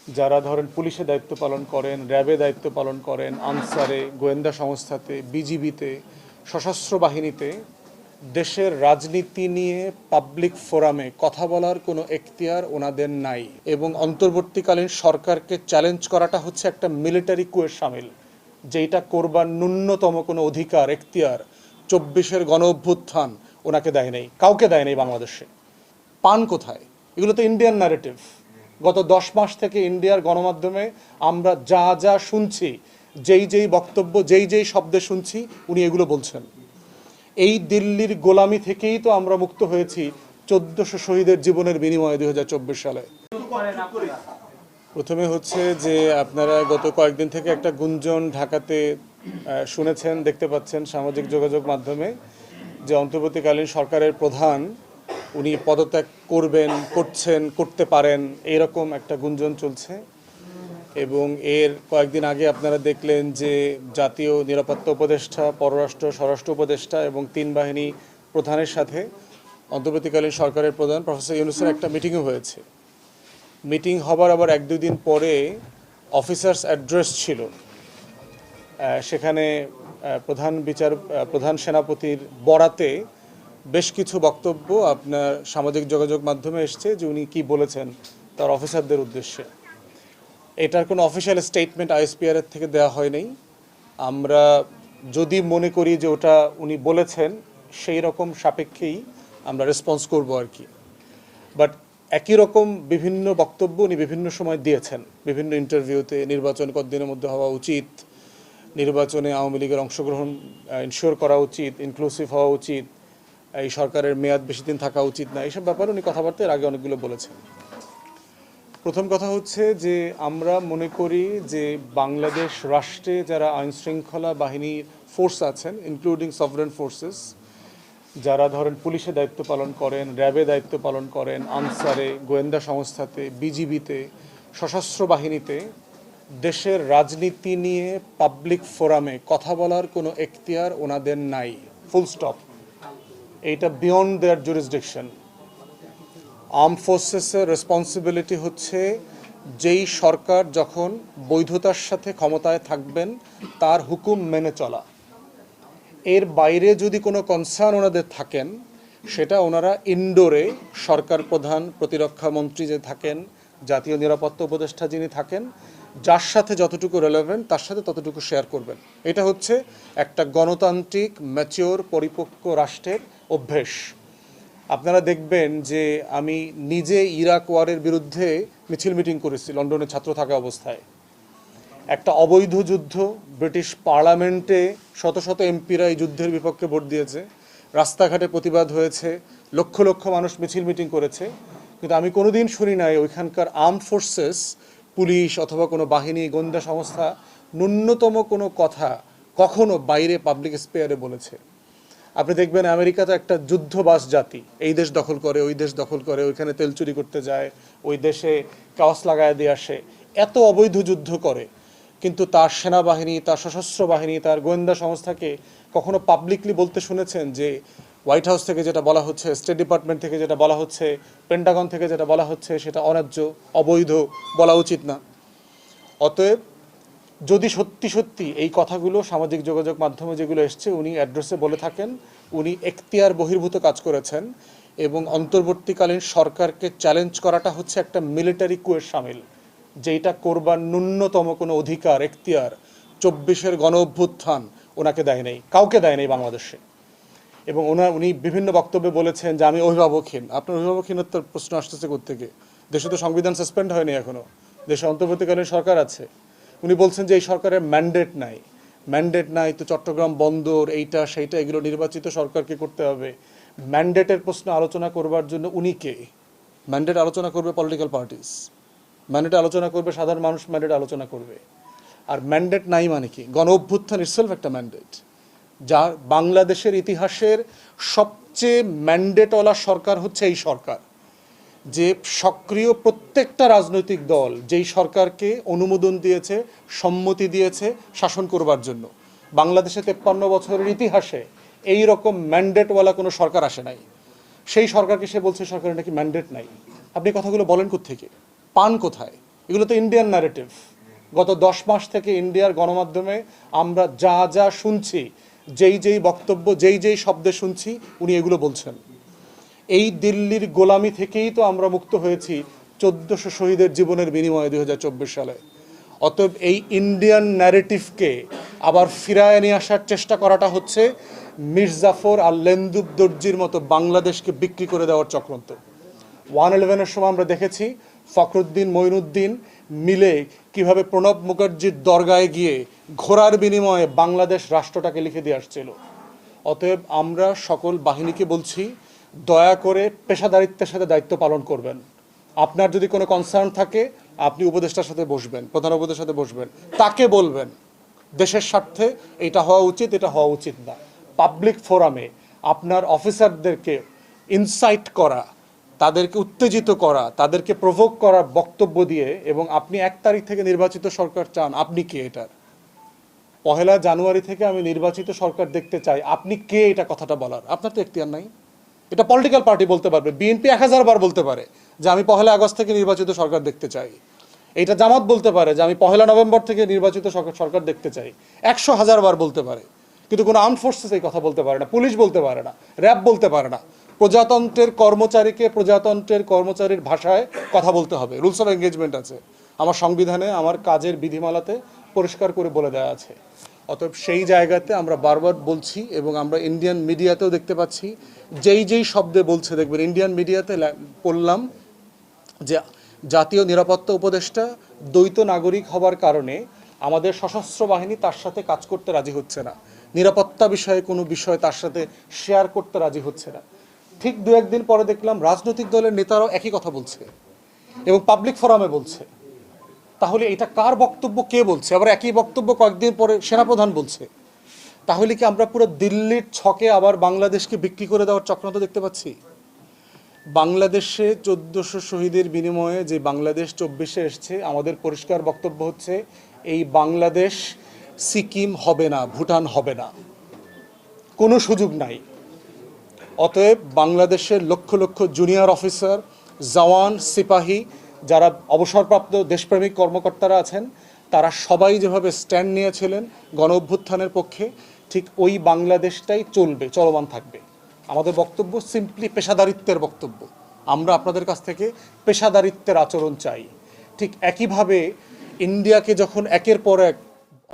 যারা ধরেন পুলিশে দায়িত্ব পালন করেন, র্যাবে দায়িত্ব পালন করেন, আনসারে, গোয়েন্দা সংস্থাতে, বিজিবিতে, সশস্ত্র বাহিনীতে দেশের রাজনীতি নিয়ে পাবলিক ফোরামে কথা বলার কোনো এখতিয়ার ওনাদের নাই। এবং অন্তর্বর্তীকালীন সরকারকে চ্যালেঞ্জ করাটা হচ্ছে একটা মিলিটারি কুয়ের সামিল, যেটা করবার ন্যূনতম কোনো অধিকার এখতিয়ার 24-এর গণ অভ্যুত্থান ওনাকে দেয় নাই, কাউকে দেয় নাই বাংলাদেশে। পান কোথায়? এগুলো তো ইন্ডিয়ান ন্যারেটিভ। গত 10 মাস থেকে ইন্ডিয়ার গণমাধ্যমে আমরা যা যা শুনছি, যেই বক্তব্য, যেই শব্দে শুনছি, উনি এগুলো বলছেন। এই দিল্লির গোলামি থেকেই তো আমরা মুক্ত হয়েছি 1400 শহীদের জীবনের বিনিময়ে 2024 সালে। প্রথমে হচ্ছে যে আপনারা গত কয়েকদিন থেকে একটা গুঞ্জন ঢাকাতে শুনেছেন, দেখতে পাচ্ছেন সামাজিক যোগাযোগ মাধ্যমে, যে অন্তর্বর্তীকালীন সরকারের প্রধান উনি পদত্যাগ করবেন, করছেন, করতে পারেন, এইরকম একটা গুঞ্জন চলছে। এবং এর কয়েকদিন আগে আপনারা দেখলেন যে জাতীয় নিরাপত্তা উপদেষ্টা, পররাষ্ট্র স্বরাষ্ট্র উপদেষ্টা এবং 3 বাহিনী প্রধানের সাথে অন্তর্বর্তীকালীন সরকারের প্রধান প্রফেসর ইউনূসের একটা মিটিংও হয়েছে। মিটিং হবার আবার 1-2 দিন পরে অফিসার্স অ্যাড্রেস ছিল, সেখানে প্রধান সেনাপতির বরাতে বেশ কিছু বক্তব্য আপনার সামাজিক যোগাযোগ মাধ্যমে এসছে যে উনি কি বলেছেন তার অফিসারদের উদ্দেশ্যে। এটার কোনো অফিসিয়াল স্টেটমেন্ট আইএসপিআর এর থেকে দেওয়া হয় নাই। আমরা যদি মনে করি যে ওটা উনি বলেছেন, সেই রকম সাপেক্ষেই আমরা রেসপন্স করব আর কি। বাট একই রকম বিভিন্ন বক্তব্য উনি বিভিন্ন সময় দিয়েছেন, বিভিন্ন ইন্টারভিউতে। নির্বাচন কতদিনের মধ্যে হওয়া উচিত, নির্বাচনে আওয়ামী লীগের অংশগ্রহণ ইনশিওর করা উচিত, ইনক্লুসিভ হওয়া উচিত, এই সরকারের মেয়াদ বেশি দিন থাকা উচিত না, এইসব ব্যাপারে উনি কথাবার্তা এর আগে অনেকগুলো বলেছেন। প্রথম কথা হচ্ছে যে আমরা মনে করি যে বাংলাদেশ রাষ্ট্রে যারা আইনশৃঙ্খলা বাহিনীর ফোর্স আছেন, ইনক্লুডিং সভরেন ফোর্সেস, যারা ধরেন পুলিশে দায়িত্ব পালন করেন, র্যাবে দায়িত্ব পালন করেন, আনসারে, গোয়েন্দা সংস্থাতে, বিজিবিতে, সশস্ত্র বাহিনীতে দেশের রাজনীতি নিয়ে পাবলিক ফোরামে কথা বলার কোনো এখতিয়ার ওনাদের নাই, ফুল স্টপ। এইটা বিয়ন্ড দেয়ার জুরিসডিকশন। আর্ম ফোর্সেসের রেসপন্সিবিলিটি হচ্ছে যেই সরকার যখন বৈধতার সাথে ক্ষমতায় থাকবেন তার হুকুম মেনে চলা। এর বাইরে যদি কোনো কনসার্ন ওনাদের থাকেন, সেটা ওনারা ইনডোরে সরকার প্রধান, প্রতিরক্ষা মন্ত্রী যে থাকেন, জাতীয় নিরাপত্তা উপদেষ্টা যিনি থাকেন, যার সাথে যতটুকু রেলেভেন্ট তার সাথে ততটুকু শেয়ার করবেন। এটা হচ্ছে একটা গণতান্ত্রিক ম্যাচিওর পরিপক্ক রাষ্ট্রের অভ্যেস। আপনারা দেখবেন যে আমি নিজে ইরাক ওয়ারের বিরুদ্ধে মিছিল মিটিং করেছি লন্ডনে ছাত্র থাকা অবস্থায়। একটা অবৈধ যুদ্ধ, ব্রিটিশ পার্লামেন্টে শত শত এমপিরা এই যুদ্ধের বিপক্ষে ভোট দিয়েছে, রাস্তাঘাটে প্রতিবাদ হয়েছে, লক্ষ লক্ষ মানুষ মিছিল মিটিং করেছে। কিন্তু আমি কোনোদিন শুনি নাই ওইখানকার আর্ম ফোর্সেস, পুলিশ অথবা কোনো বাহিনী, গোয়েন্দা সংস্থা ন্যূনতম কোনো কথা কখনো বাইরে পাবলিক স্পেয়ারে বলেছে। আপনি দেখবেন আমেরিকা তো একটা যুদ্ধবাজ জাতি, এই দেশ দখল করে, ওই দেশ দখল করে, ওইখানে তেল চুরি করতে যায়, ওই দেশে কাওয়াস লাগায় দিয়ে আসে, এত অবৈধ যুদ্ধ করে, কিন্তু তার সেনাবাহিনী, তার সশস্ত্র বাহিনী, তার গোয়েন্দা সংস্থাকে কখনো পাবলিকলি বলতে শুনেছেন যে হোয়াইট হাউস থেকে যেটা বলা হচ্ছে, স্টেট ডিপার্টমেন্ট থেকে যেটা বলা হচ্ছে, পেন্টাগন থেকে যেটা বলা হচ্ছে, সেটা অন্যায্য, অবৈধ, বলা উচিত না? অতএব যদি সত্যি সত্যি এই কথাগুলো সামাজিক যোগাযোগ মাধ্যমে যেগুলো এসছে উনি অ্যাড্রেসে বলে থাকেন, উনি এখতিয়ার বহির্ভূত কাজ করেছেন এবং অন্তর্বর্তীকালীন সরকারকে চ্যালেঞ্জ করাটা হচ্ছে একটা মিলিটারি কুয়ের সামিল, যেটা করবার ন্যূনতম কোনো অধিকার এখতিয়ার 24-এর গণ অভ্যুত্থান ওনাকে দেয় নাই, কাউকে দেয় নাই বাংলাদেশে। এবং উনি বিভিন্ন বক্তব্যে বলেছেন যে আমি অভিভাবকহীন। আপনার অভিভাবকহীনতার প্রশ্ন আসতেছে কোত্থেকে? দেশে তো সংবিধান সাসপেন্ড হয়নি এখনো, দেশে অন্তর্বর্তীকালীন সরকার আছে। উনি বলছেন যে এই সরকারের ম্যান্ডেট নাই, তো চট্টগ্রাম বন্দর এইটা সেইটা এগুলো নির্বাচিত সরকারকে করতে হবে। ম্যান্ডেটের প্রশ্ন আলোচনা করবার জন্য উনি কে? ম্যান্ডেট আলোচনা করবে পলিটিক্যাল পার্টিস, ম্যান্ডেট আলোচনা করবে সাধারণ মানুষ, ম্যান্ডেট আলোচনা করবে। আর ম্যান্ডেট নাই মানে কি? গণ অভ্যুত্থান ইটসেলফ একটা ম্যান্ডেট। যা বাংলাদেশের ইতিহাসের সবচেয়ে ম্যান্ডেটওয়ালা সরকার হচ্ছে এই সরকার, যে সক্রিয় প্রত্যেকটা রাজনৈতিক দল যেই সরকারকে অনুমোদন দিয়েছে, সম্মতি দিয়েছে শাসন করবার জন্য। বাংলাদেশে 53 বছরের ইতিহাসে এই রকম ম্যান্ডেটওয়ালা কোনো সরকার আসে নাই। সেই সরকারকে সে বলছে সরকারের নাকি ম্যান্ডেট নাই। আপনি কথাগুলো বলেন কোত্থেকে? পান কোথায়? এগুলো তো ইন্ডিয়ান ন্যারেটিভ। গত 10 মাস থেকে ইন্ডিয়ার গণমাধ্যমে আমরা যা যা শুনছি, যেই বক্তব্য যেই শব্দে শুনছি, উনি এগুলো বলছেন। এই দিল্লির গোলামি থেকেই তো আমরা মুক্ত হয়েছি 1400 শহীদের জীবনের বিনিময়ে 2024 সালে। অতএব এই ইন্ডিয়ান ন্যারেটিভকে আবার ফিরায় নিয়ে আসার চেষ্টা করাটা হচ্ছে মির্জাফর আর লেন্দুব দর্জির মতো বাংলাদেশকে বিক্রি করে দেওয়ার চক্রান্ত। 111-এর সময় আমরা দেখেছি ফখরুদ্দিন মঈনুদ্দিন মিলে কিভাবে প্রণব মুখার্জির দরগায় গিয়ে ঘোড়ার বিনিময়ে বাংলাদেশ রাষ্ট্রটাকে লিখে দিয়ে আসছিল। অতএব আমরা সকল বাহিনীকে বলছি, দয়া করে পেশাদারিত্বের সাথে দায়িত্ব পালন করবেন। আপনার যদি কোনো কনসার্ন থাকে, আপনি উপদেষ্টার সাথে বসবেন, প্রধান উপদেষ্টার সাথে বসবেন, তাকে বলবেন দেশের স্বার্থে এটা হওয়া উচিত, এটা হওয়া উচিত না। পাবলিক ফোরামে আপনার অফিসারদেরকে ইনসাইট করা, তাদেরকে উত্তেজিত করা, তাদেরকে প্রভোক করার বক্তব্য দিয়ে, এবং আপনি 1 তারিখ থেকে নির্বাচিত সরকার চান, আপনি কে এটার? 1 জানুয়ারি থেকে আমি নির্বাচিত সরকার দেখতে চাই, আপনি কে এটা কথাটা বলার? আপনার তো এখতিয়ার নাই। এটা পলিটিক্যাল পার্টি বলতে পারবে, বিএনপি 1000 বার বলতে পারে যে আমি 1 আগস্ট থেকে নির্বাচিত সরকার দেখতে চাই। এইটা জামাত বলতে পারে যে আমি 1 নভেম্বর থেকে নির্বাচিত সরকার দেখতে চাই। 100,000 বার বলতে পারে, কিন্তু কোনো আর্মড ফোর্সেস এই কথা বলতে পারে না, পুলিশ বলতে পারে না, র্যাব বলতে পারে না। প্রজাতন্ত্রের কর্মচারীকে প্রজাতন্ত্রের কর্মচারীর ভাষায় কথা বলতে হবে, রুলস অফ এঙ্গেজমেন্ট আছে আমার সংবিধানে, আমার কাজের বিধিমালাতে পরিষ্কার করে বলে দেওয়া আছে। অতএব সেই জায়গাতে আমরা বারবার বলছি, এবং আমরা ইন্ডিয়ান মিডিয়াতেও দেখতে পাচ্ছি যেই শব্দে বলছে। দেখবেন ইন্ডিয়ান মিডিয়াতে পড়লাম যে জাতীয় নিরাপত্তা উপদেষ্টা দ্বৈত নাগরিক হবার কারণে আমাদের সশস্ত্র বাহিনী তার সাথে কাজ করতে রাজি হচ্ছে না, নিরাপত্তা বিষয়ে কোনো বিষয় তার সাথে শেয়ার করতে রাজি হচ্ছে না। ঠিক 2-1 দিন পরে দেখলাম রাজনৈতিক দলের নেতারাও একই কথা বলছে এবং পাবলিক ফোরামে বলছে। তাহলে এটা কার বক্তব্য, কে বলছে? আবার একই বক্তব্য কয়েকদিন পরে সেনাপ্রধান বলছে। তাহলে কি আমরা পুরো দিল্লির ছকে আবার বাংলাদেশকে বিক্রি করে দেওয়ার চক্রান্ত দেখতে পাচ্ছি? বাংলাদেশে 1400 শহীদের বিনিময়ে যে বাংলাদেশ 24-এ এসছে, আমাদের পরিষ্কার বক্তব্য হচ্ছে এই বাংলাদেশ সিকিম হবে না, ভুটান হবে না, কোনো সুযোগ নাই। অতএব বাংলাদেশের লক্ষ লক্ষ জুনিয়র অফিসার, জওয়ান, সিপাহী, যারা অবসরপ্রাপ্ত দেশপ্রেমিক কর্মকর্তারা আছেন, তারা সবাই যেভাবে স্ট্যান্ড নিয়েছিলেন গণ অভ্যুত্থানের পক্ষে, ঠিক ওই বাংলাদেশটাই চলবে, চলমান থাকবে। আমাদের বক্তব্য সিম্পলি পেশাদারিত্বের বক্তব্য। আমরা আপনাদের কাছ থেকে পেশাদারিত্বের আচরণ চাই। ঠিক একইভাবে ইন্ডিয়াকে যখন একের পর এক